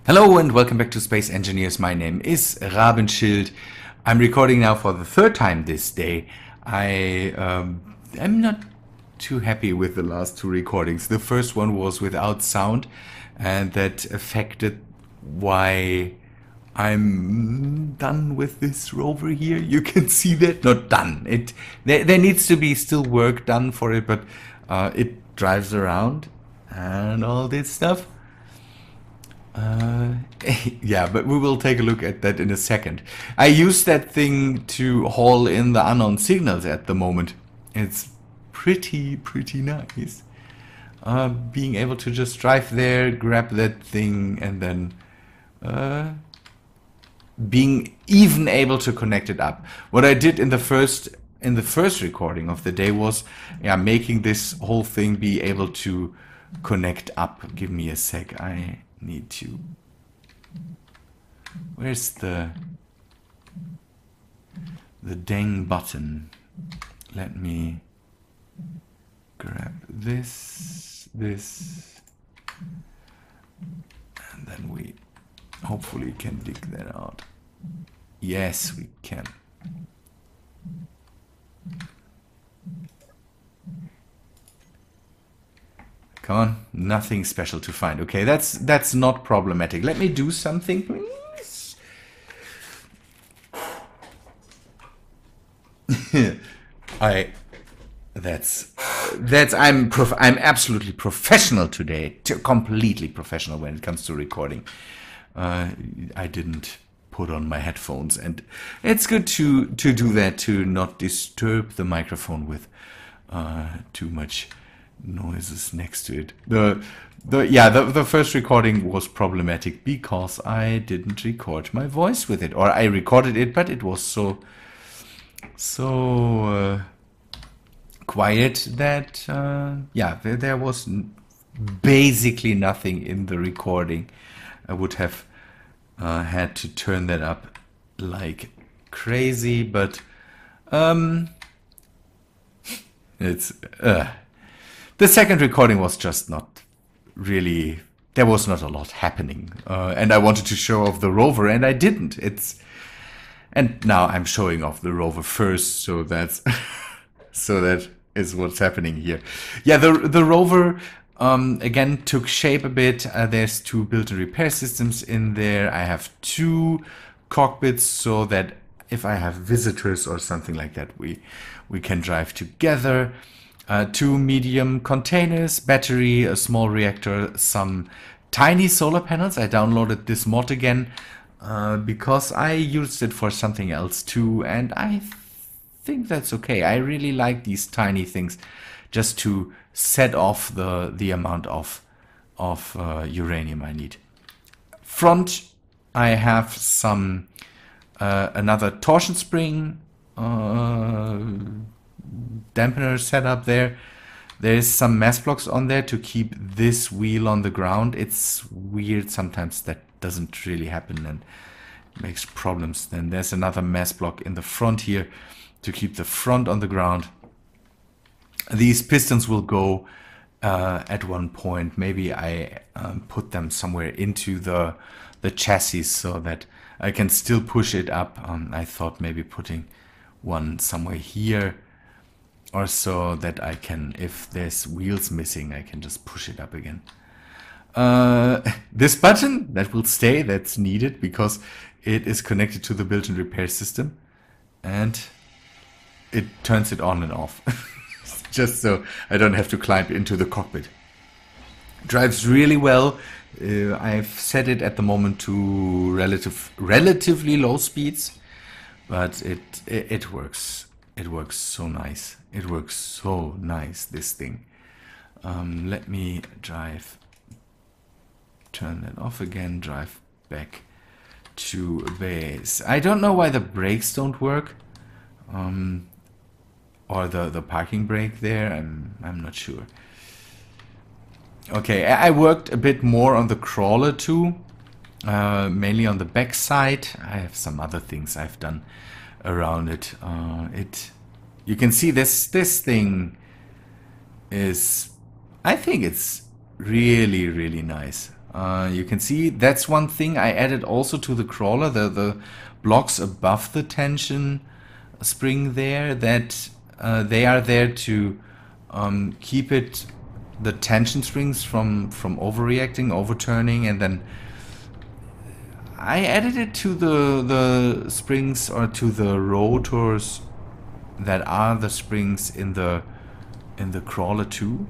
Hello and welcome back to Space Engineers. My name is Rabenschild. I'm recording now for the third time this day. I'm not too happy with the last two recordings. The first one was without sound, and that affected why I'm done with this rover here. You can see that. Not done. There needs to be still work done for it, but it drives around and all this stuff. Yeah, but we will take a look at that in a second. I use that thing to haul in the unknown signals at the moment. It's pretty nice. Being able to just drive there, grab that thing, and then being even able to connect it up. What I did in the first recording of the day was, yeah, making this whole thing be able to connect up. Give me a sec. I need to. Where's the dang button? Let me grab this, and then we hopefully can dig that out. Yes, we can. Come on, nothing special to find. Okay, that's not problematic. Let me do something, please. I'm absolutely professional today. Completely professional when it comes to recording. I didn't put on my headphones, and it's good to do that, to not disturb the microphone with too much noises next to it. The first recording was problematic because I didn't record my voice with it, or I recorded it, but it was so quiet that yeah, there was basically nothing in the recording. I would have had to turn that up like crazy, but it's the second recording was just not really, there was not a lot happening. And I wanted to show off the rover, and I didn't. And now I'm showing off the rover first, so that's, so that is what's happening here. Yeah, the rover, again, took shape a bit. There's two built-in repair systems in there. I have two cockpits so that if I have visitors or something like that, we can drive together. Two medium containers, battery, a small reactor, some tiny solar panels. I downloaded this mod again because I used it for something else too, and I think that's okay. I really like these tiny things just to set off the amount of uranium I need. Front, I have some another torsion spring dampener set up there. There's some mass blocks on there to keep this wheel on the ground. It's weird sometimes that doesn't really happen and makes problems. Then there's another mass block in the front here to keep the front on the ground. These pistons will go at one point. Maybe I put them somewhere into the chassis so that I can still push it up. I thought maybe putting one somewhere here, or so that I can, if there's wheels missing, I can just push it up again. This button, that will stay, that's needed because it is connected to the built-in repair system, and it turns it on and off. Just so I don't have to climb into the cockpit. Drives really well. I've set it at the moment to relatively low speeds, but it works. It works so nice. It works so nice, this thing. Let me turn that off again, drive back to base. I don't know why the brakes don't work. Or the parking brake there, I'm not sure. Okay, I worked a bit more on the crawler too. Mainly on the back side. I have some other things I've done around it. You can see this thing is, I think it's really nice. You can see that's one thing I added also to the crawler, the blocks above the tension spring there, that they are there to keep the tension springs from overreacting, overturning, and then I added it to the springs, or to the rotors that are the springs in the crawler too,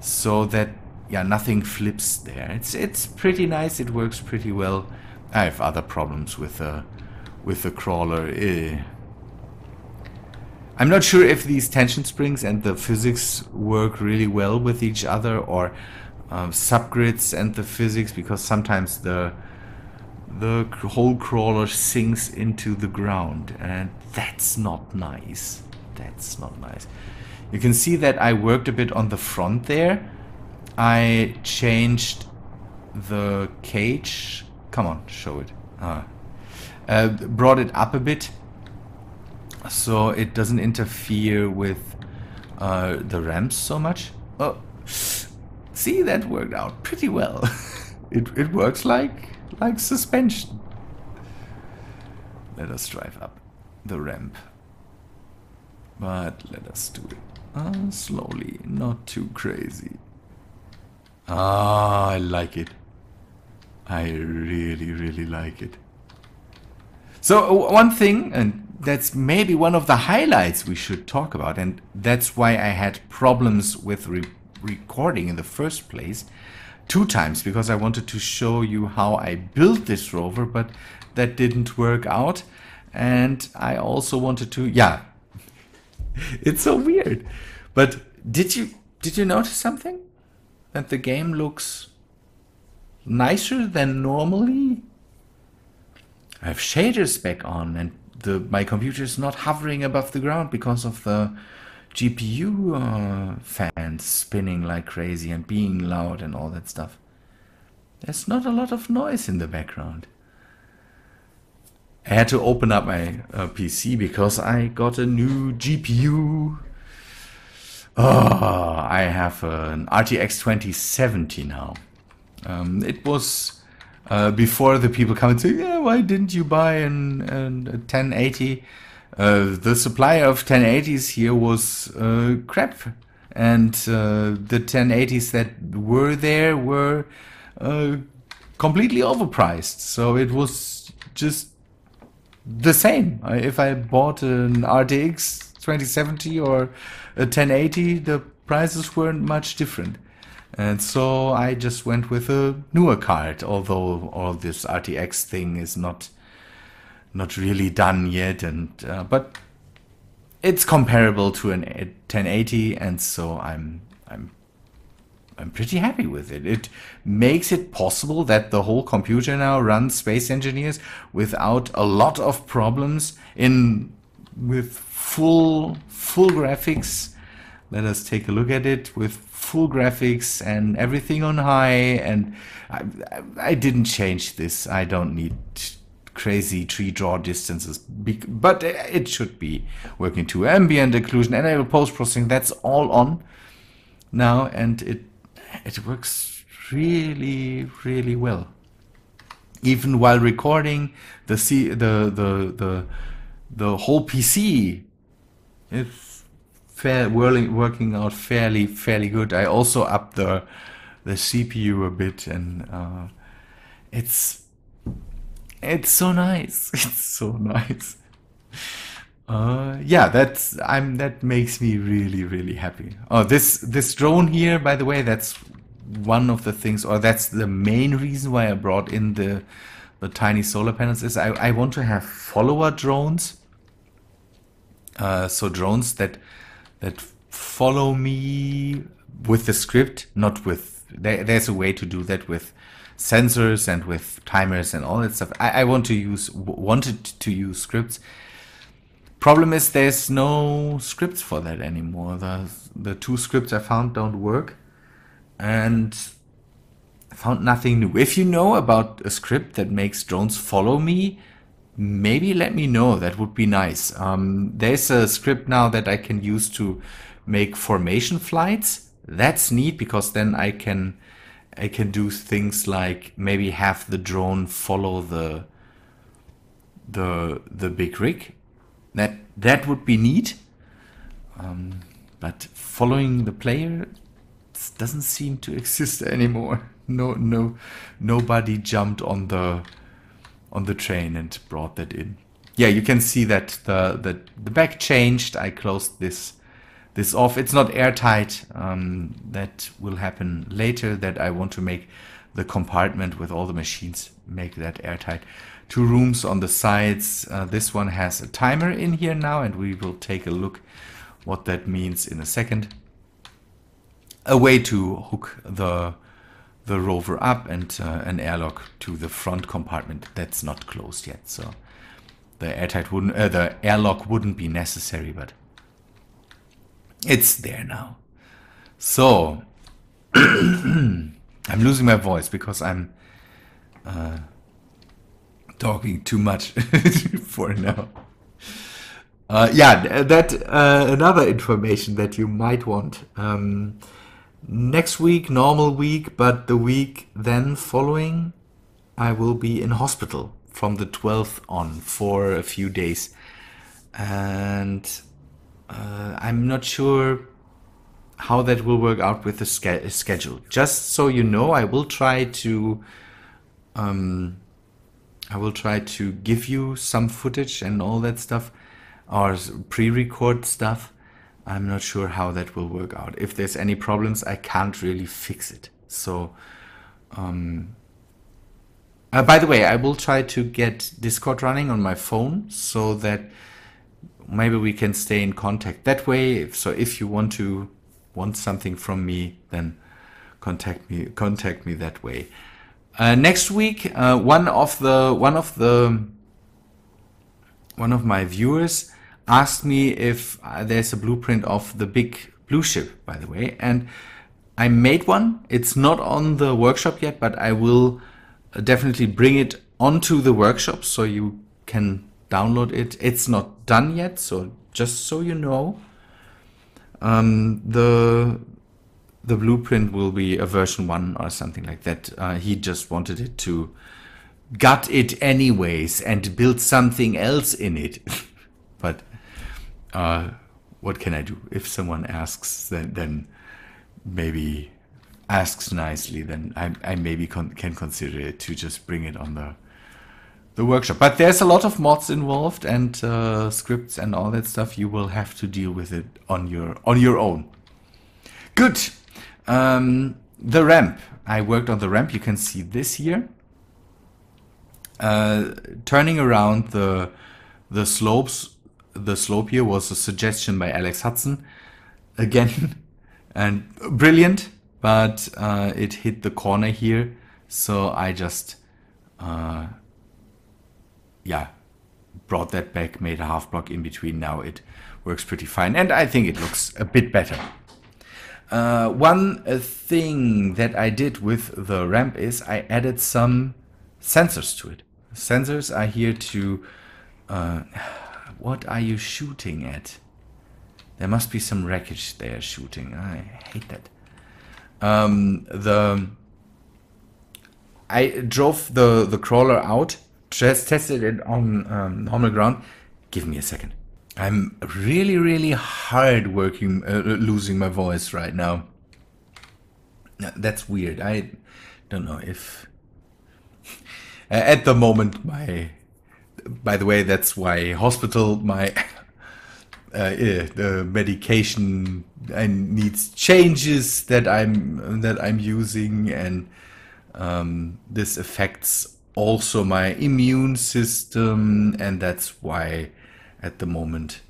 so that nothing flips there. It's pretty nice. It works pretty well. I have other problems with the crawler. I'm not sure if these tension springs and the physics work really well with each other, or subgrids and the physics, because sometimes the whole crawler sinks into the ground, and that's not nice. That's not nice. You can see that I worked a bit on the front there. I changed the cage. Come on, show it. Brought it up a bit so it doesn't interfere with the ramps so much. Oh, see, that worked out pretty well. It works like suspension. Let us drive up the ramp, but let us do it slowly, not too crazy. I like it. I really like it. So one thing, and that's maybe one of the highlights we should talk about, and that's why I had problems with recording in the first place 2 times, because I wanted to show you how I built this rover, but that didn't work out. And I also wanted to, it's so weird. But did you notice something? That the game looks nicer than normally? I have shaders back on, and my computer is not hovering above the ground because of the GPU fans spinning like crazy and being loud and all that stuff. There's not a lot of noise in the background. I had to open up my PC because I got a new GPU. I have an RTX 2070 now. It was before the people come and say, yeah, why didn't you buy a 1080? The supply of 1080s here was crap, and the 1080s that were there were completely overpriced. So it was just the same. If I bought an RTX 2070 or a 1080, the prices weren't much different. And so I just went with a newer card, although all this RTX thing is not really done yet, and but it's comparable to an 1080, and so I'm pretty happy with it. It makes it possible that the whole computer now runs Space Engineers without a lot of problems with full graphics. Let us take a look at it with full graphics and everything on high. And I didn't change this. I don't need crazy tree draw distances, but it should be working too. Ambient occlusion, enable post-processing, that's all on now, and it works really well. Even while recording, the whole PC is working out fairly good. I also upped the CPU a bit, and it's so nice. It's so nice. That makes me really happy. Oh, this drone here, by the way, that's one of the things, or that's the main reason why I brought in the tiny solar panels, is I want to have follower drones. So drones that follow me with the script, not with, there's a way to do that with sensors and with timers and all that stuff. I wanted to use scripts. Problem is there's no scripts for that anymore. The 2 scripts I found don't work, and I found nothing new. If you know about a script that makes drones follow me, maybe let me know. That would be nice. There's a script now that I can use to make formation flights. That's neat, because then I can I can do things like maybe have the drone follow the big rig. That would be neat. But following the player doesn't seem to exist anymore. Nobody jumped on the train and brought that in. Yeah, you can see that the back changed. I closed this off. It's not airtight. That will happen later. That I want to make the compartment with all the machines, make that airtight. 2 rooms on the sides. This one has a timer in here now, and we will take a look what that means in a second. A way to hook the rover up, and an airlock to the front compartment that's not closed yet. So the airlock wouldn't be necessary, but it's there now. So I'm losing my voice because I'm talking too much for now. Yeah, that another information that you might want. Next week, normal week, but the week then following, I will be in hospital from the 12th on for a few days. And I'm not sure how that will work out with the schedule. Just so you know, I will try to give you some footage and all that stuff, or pre-record stuff. I'm not sure how that will work out. If there's any problems, I can't really fix it. So, by the way, I will try to get Discord running on my phone so that maybe we can stay in contact that way. If you want something from me, then contact me that way. Next week, one of my viewers asked me if there's a blueprint of the big blue ship, by the way, and I made one. It's not on the workshop yet, but I will definitely bring it onto the workshop so you can download it. It's not done yet, so just so you know, the blueprint will be a version 1 or something like that. He just wanted it to gut it anyways and build something else in it. But what can I do? If someone asks, then maybe asks nicely, then I maybe can consider it to just bring it on the workshop. But there's a lot of mods involved and scripts and all that stuff. You will have to deal with it on your own. Good. The ramp. I worked on the ramp. You can see this here. Turning around the slopes. The slope here was a suggestion by Alex Hudson again, and brilliant, but it hit the corner here, so I just brought that back, made a half block in between. Now it works pretty fine, and I think it looks a bit better. One thing that I did with the ramp is I added some sensors to it. Sensors are here to what are you shooting at? There must be some wreckage they are shooting. I hate that. I drove the crawler out, just tested it on normal ground. Give me a second. I'm really hard working, losing my voice right now. That's weird. I don't know if at the moment by the way, that's why hospital, the medication needs changes that I'm using, and this affects also my immune system, and that's why at the moment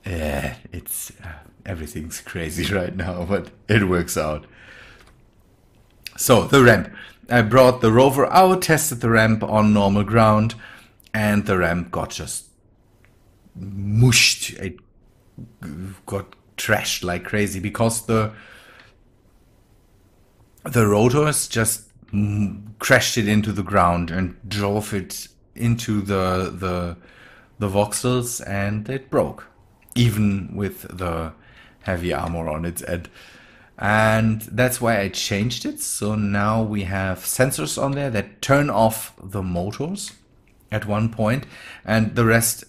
it's everything's crazy right now, but it works out. So the ramp. I brought the rover out, tested the ramp on normal ground, and the ramp got just mushed. It got trashed like crazy because the rotors just crashed it into the ground and drove it into the voxels, and it broke, even with the heavy armor on it. And And that's why I changed it. So now we have sensors on there that turn off the motors at one point, and the rest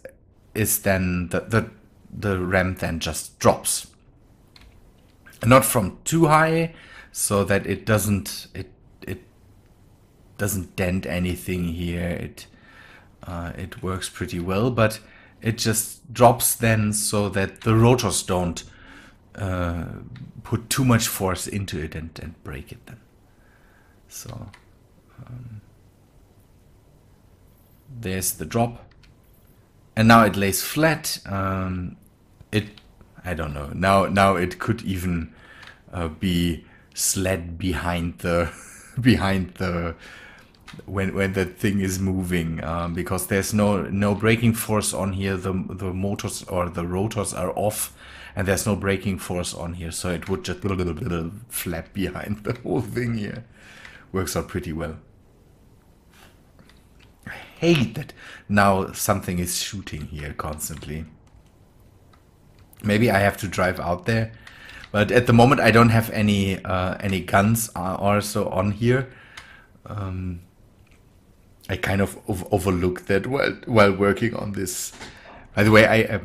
is then the ramp then just drops. Not from too high, so that it doesn't dent anything here. It works pretty well, but it just drops then so that the rotors don't put too much force into it and break it then. So there's the drop, and now it lays flat. I don't know. Now it could even be sled behind the when the thing is moving, because there's no braking force on here. The motors or the rotors are off, and there's no braking force on here, so it would just flap behind the whole thing here. Works out pretty well. I hate that now something is shooting here constantly. Maybe I have to drive out there, but at the moment I don't have any guns or so on here. I kind of overlooked that while working on this. By the way,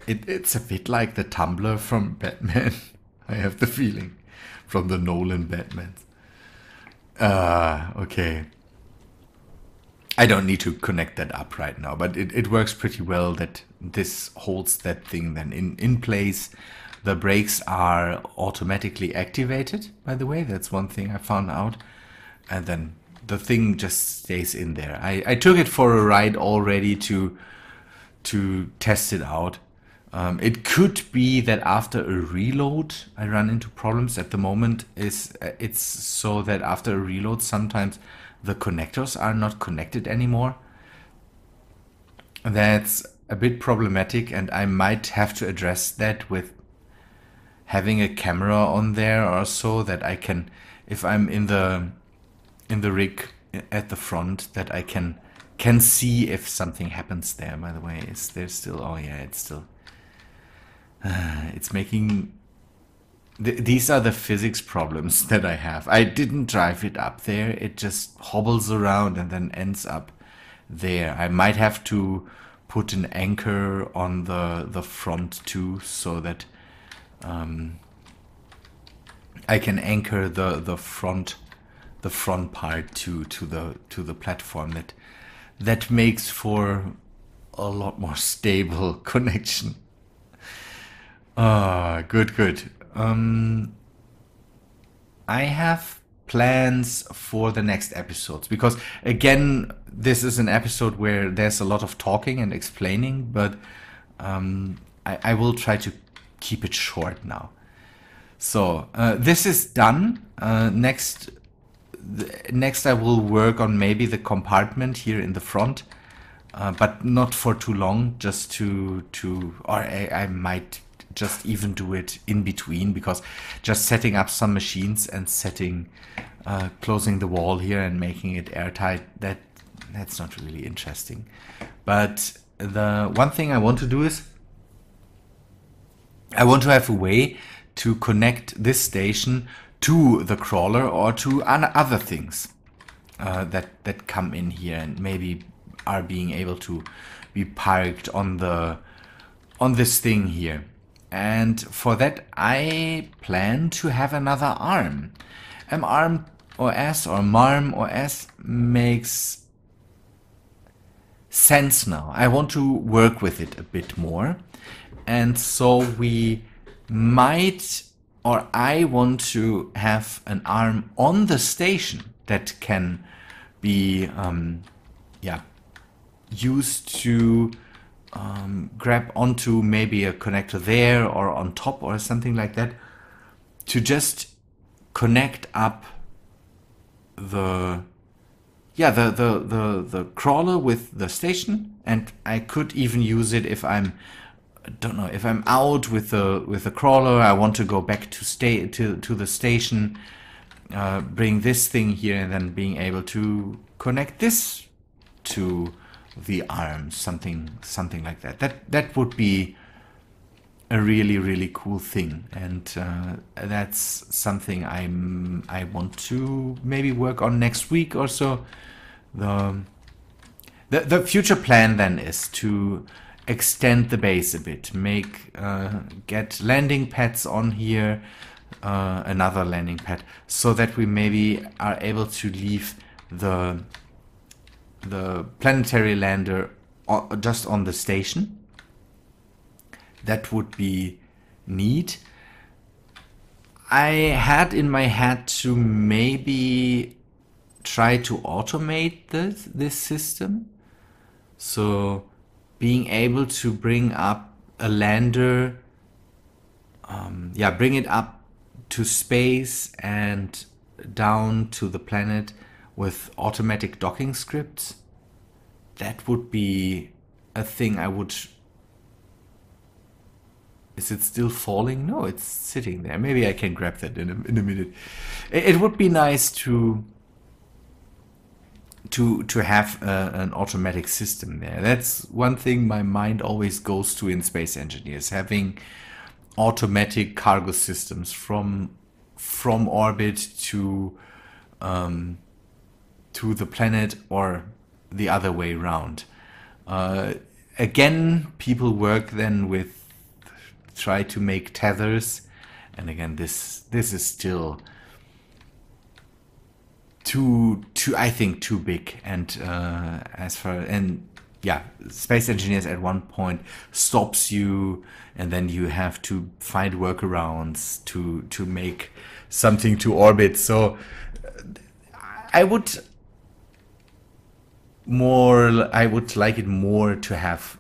it's a bit like the tumbler from Batman. I have the feeling from the Nolan Batman. Okay. I don't need to connect that up right now, but it works pretty well that this holds that thing then in place. The brakes are automatically activated, by the way. That's one thing I found out. And then the thing just stays in there. I took it for a ride already to test it out. It could be that after a reload I run into problems. At the moment it's so that after a reload sometimes the connectors are not connected anymore. That's a bit problematic, and I might have to address that with having a camera on there or so, that I can, if I'm in the rig at the front, that I can see if something happens there. By the way, is there still? Oh yeah, it's still. It's making. These are the physics problems that I have. I didn't drive it up there. It just hobbles around and then ends up there. I might have to put an anchor on the front too, so that I can anchor the front part to the platform. That makes for a lot more stable connection. Good. I have plans for the next episodes, because again, this is an episode where there's a lot of talking and explaining, but I will try to keep it short now. So this is done. Next I will work on maybe the compartment here in the front, but not for too long, just or I might just even do it in between, because just setting up some machines and closing the wall here and making it airtight, that's not really interesting. But the one thing I want to do is I want to have a way to connect this station to the crawler or to other things that come in here and maybe are being able to be parked on this thing here. And for that I plan to have another arm. MARM OS or MARM OS makes sense now. I want to work with it a bit more, and so we might, or I want to have an arm on the station that can be used to grab onto maybe a connector there or on top or something like that, to just connect up the crawler with the station. And I could even use it if I'm out with the crawler, I want to go back to the station, bring this thing here, and then being able to connect this to the arms, something like that. That would be a really, really cool thing, and that's something I want to maybe work on next week or so. The future plan then is to extend the base a bit, get landing pads on here, another landing pad, so that we maybe are able to leave the planetary lander just on the station. That would be neat. I had in my head to maybe try to automate this system. So being able to bring up a lander, bring it up to space and down to the planet with automatic docking scripts. That would be a thing I would... Is it still falling? No, it's sitting there. Maybe I can grab that in a minute. It would be nice to have an automatic system there. That's one thing my mind always goes to in Space Engineers, having automatic cargo systems from orbit to the planet, or the other way around. Again, people work then try to make tethers, and again, this is still I think too big, and Space Engineers at one point stops you, and then you have to find workarounds to make something to orbit. So I would like it more to have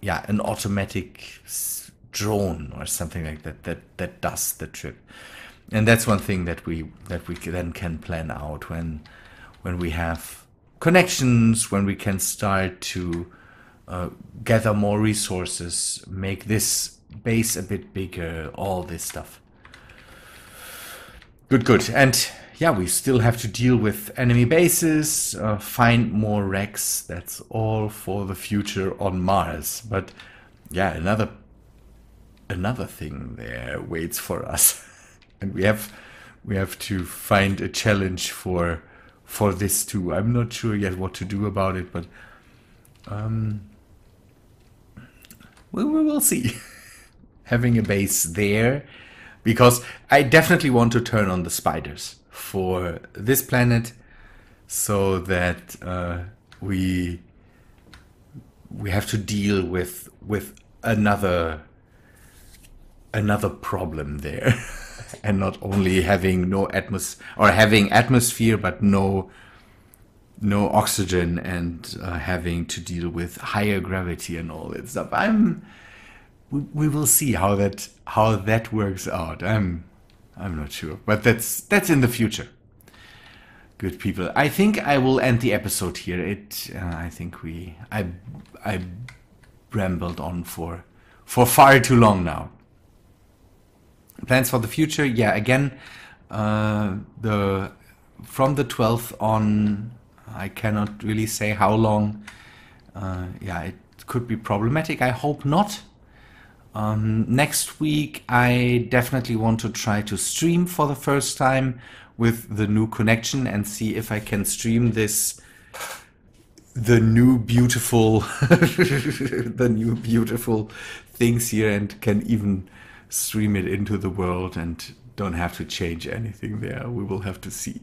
an automatic drone or something like that does the trip. And that's one thing that we then can plan out when we have connections, when we can start to gather more resources, make this base a bit bigger, all this stuff. Good. And yeah, we still have to deal with enemy bases, find more wrecks. That's all for the future on Mars. But yeah, another thing there waits for us. And we have to find a challenge for this too. I'm not sure yet what to do about it, but we will see. Having a base there, because I definitely want to turn on the spiders for this planet, so that we have to deal with another problem there. And not only having having atmosphere, but no oxygen, and having to deal with higher gravity and all that stuff. We will see how that works out. I'm not sure, but that's in the future. Good people. I think I will end the episode here. I think I rambled on for far too long now. Plans for the future, again, from the 12th on, I cannot really say how long. It could be problematic. I hope not. Next week, I definitely want to try to stream for the first time with the new connection, and see if I can stream the new beautiful things here, and can even stream it into the world and don't have to change anything there. We will have to see.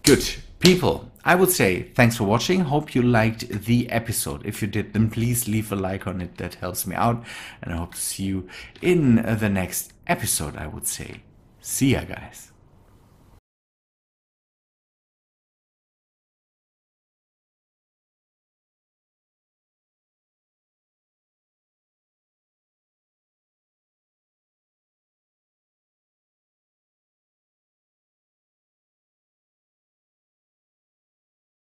Good people, I would say thanks for watching. Hope you liked the episode. If you did, then please leave a like on it. That helps me out, and I hope to see you in the next episode. I would say see ya, guys.